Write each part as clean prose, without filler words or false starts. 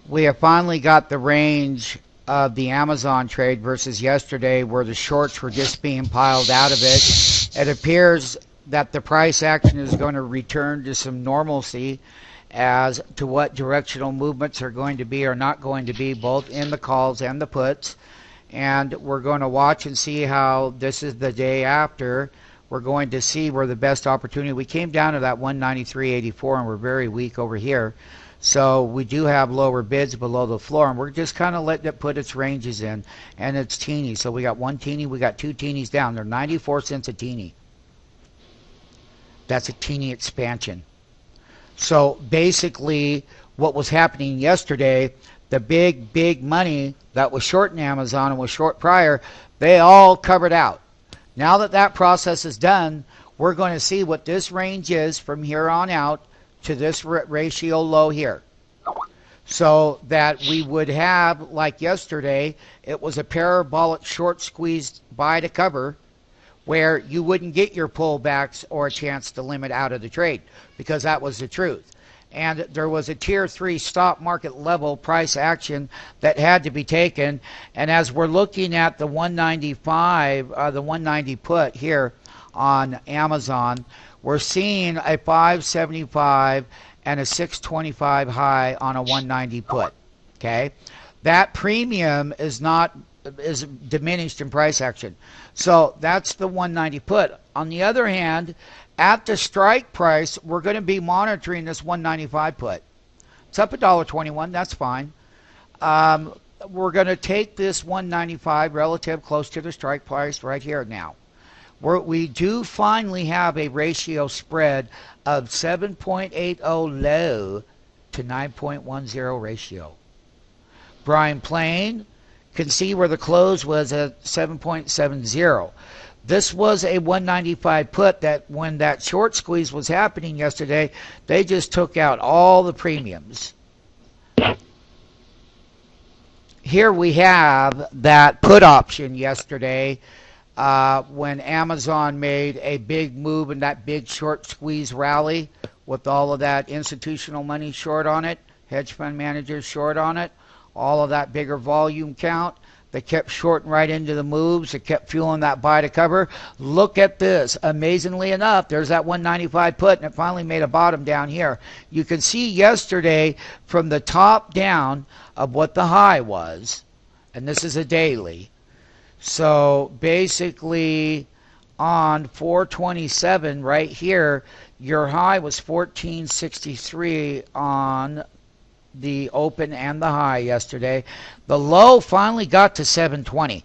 We have finally got the range of the Amazon trade versus yesterday where the shorts were just being piled out of it. It appears that the price action is going to return to some normalcy as to what directional movements are going to be or not going to be, both in the calls and the puts. And we're going to watch and see how this is the day after. We're going to see where the best opportunity. We came down to that 193.84 and we're very weak over here. So we do have lower bids below the floor, and we're just kind of letting it put its ranges in, and it's teeny. So we got one teeny, we got two teenies down. They're 94 cents a teeny. That's a teeny expansion. So basically what was happening yesterday, the big money that was short in Amazon and was short prior, they all covered out. Now that that process is done, we're going to see what this range is from here on out to this ratio low here. So that we would have, like yesterday, it was a parabolic short squeezed buy to cover where you wouldn't get your pullbacks or a chance to limit out of the trade, because that was the truth. And there was a tier 3 stop market level price action that had to be taken. And as we're looking at the 195, the 190 put here on Amazon, we're seeing a 575 and a 625 high on a 190 put. Okay, that premium is diminished in price action. So that's the 190 put. On the other hand, at the strike price, we're going to be monitoring this 195 put. It's up $1.21. That's fine. We're going to take this 195 relative close to the strike price right here now. We do finally have a ratio spread of 7.80 low to 9.10 ratio. Brian Plain can see where the close was at 7.70. This was a 195 put that when that short squeeze was happening yesterday, they just took out all the premiums. Here we have that put option yesterday when Amazon made a big move in that big short squeeze rally with all of that institutional money short on it, hedge fund managers short on it, all of that bigger volume count. They kept shorting right into the moves. They kept fueling that buy to cover. Look at this. Amazingly enough, there's that 195 put, and it finally made a bottom down here. You can see yesterday from the top down of what the high was, and this is a daily. So basically on 427 right here, your high was 1463 on the open and the high yesterday. The low finally got to 720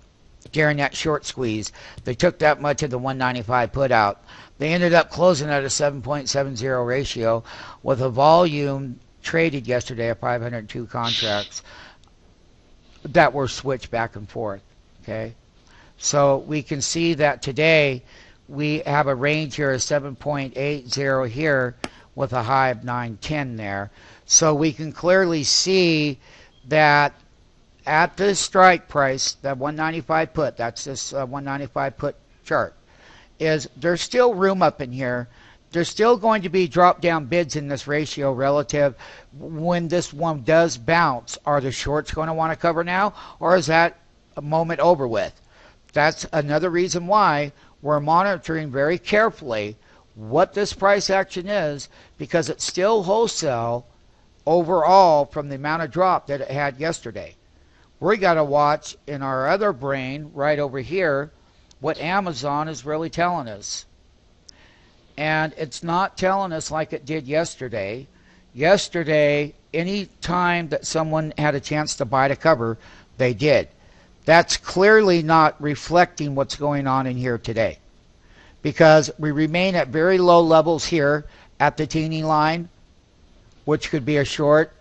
during that short squeeze. They took that much of the 195 put out. They ended up closing at a 7.70 ratio with a volume traded yesterday of 502 contracts that were switched back and forth. Okay, so we can see that today we have a range here of 7.80 here with a high of 910 there. So we can clearly see that at this strike price, that 195 put, that's this 195 put chart, is there's still room up in here. There's still going to be drop down bids in this ratio relative. When this one does bounce, are the shorts going to want to cover now, or is that a moment over with? That's another reason why we're monitoring very carefully what this price action is, because it's still wholesale overall from the amount of drop that it had yesterday. We got to watch in our other brain right over here what Amazon is really telling us. And it's not telling us like it did yesterday. Yesterday, any time that someone had a chance to buy to cover, they did. That's clearly not reflecting what's going on in here today, because we remain at very low levels here at the teeny line, which could be a short.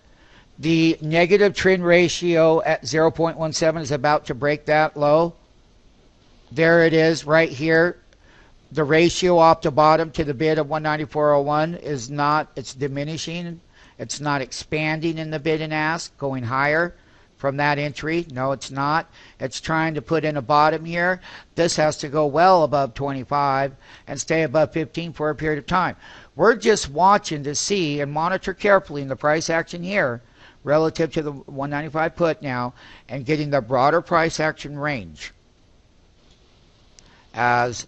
The negative trend ratio at 0.17 is about to break that low. There it is right here. The ratio off the bottom to the bid of 194.01 is not, it's diminishing. It's not expanding in the bid and ask, going higher from that entry. No, it's not. It's trying to put in a bottom here. This has to go well above 25 and stay above 15 for a period of time. We're just watching to see and monitor carefully in the price action here relative to the 195 put now and getting the broader price action range. As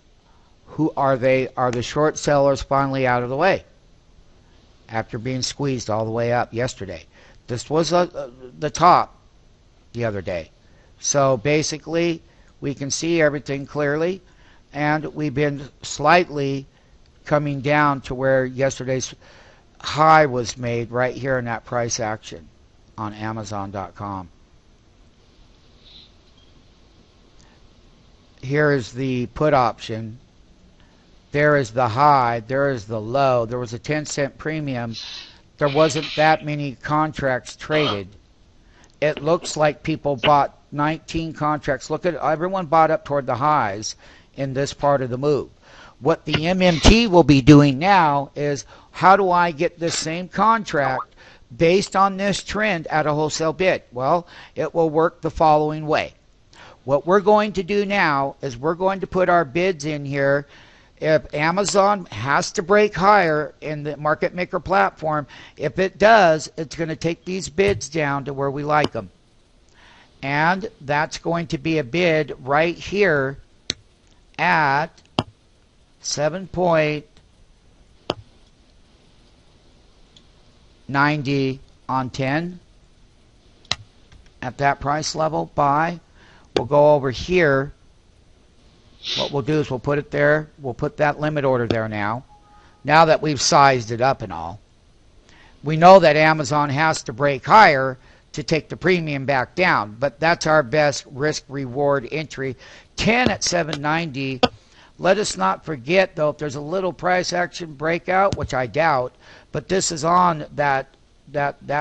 who are they? Are the short sellers finally out of the way after being squeezed all the way up yesterday? This was the top the other day. So basically, we can see everything clearly, and we've been slightly coming down to where yesterday's high was made right here in that price action on Amazon.com. Here is the put option. There is the high. There is the low. There was a 10-cent premium. There wasn't that many contracts traded. It looks like people bought 19 contracts. Look at everyone bought up toward the highs in this part of the move. What the MMT will be doing now is, how do I get this same contract based on this trend at a wholesale bid? Well, it will work the following way. What we're going to do now is we're going to put our bids in here. If Amazon has to break higher in the market maker platform, if it does, it's going to take these bids down to where we like them. And that's going to be a bid right here at 7.90 on 10 at that price level. Buy. We'll go over here. What we'll do is we'll put it there. We'll put that limit order there now. Now that we've sized it up and all. We know that Amazon has to break higher to take the premium back down, but that's our best risk reward entry. 10 at 790. Let us not forget, though, if there's a little price action breakout, which I doubt, but this is on that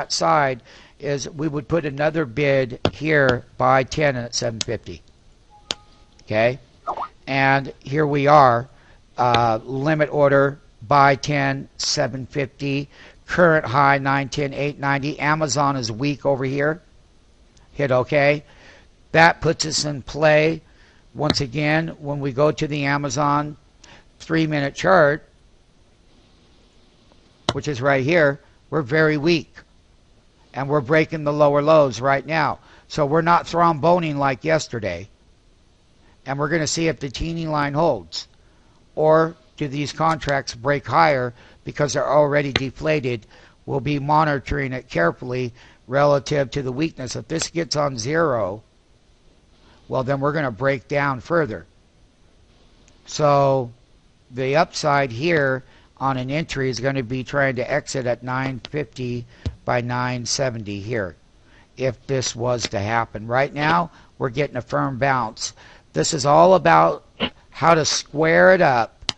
side, is we would put another bid here, buy 10 at 750. Okay? And here we are, limit order, buy 10, 750, current high 910, 890. Amazon is weak over here. Hit OK. That puts us in play. Once again, when we go to the Amazon 3-minute chart, which is right here, we're very weak. And we're breaking the lower lows right now. So we're not thromboning like yesterday. And we're going to see if the teeny line holds. Or do these contracts break higher because they're already deflated? We'll be monitoring it carefully relative to the weakness. If this gets on zero, well, then we're going to break down further. So the upside here on an entry is going to be trying to exit at 950 by 970 here, if this was to happen. Right now, we're getting a firm bounce. This is all about how to square it up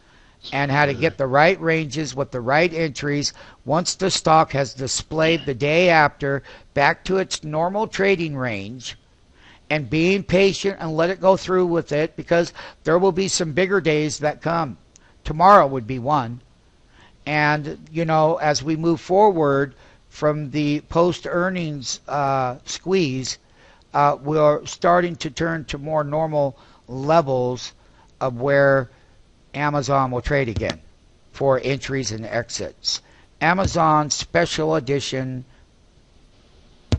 and how to get the right ranges with the right entries once the stock has displayed the day after back to its normal trading range, and being patient and let it go through with it, because there will be some bigger days that come. Tomorrow would be one. And, you know, as we move forward from the post-earnings squeeze, we're starting to turn to more normal levels of where Amazon will trade again for entries and exits. Amazon Special Edition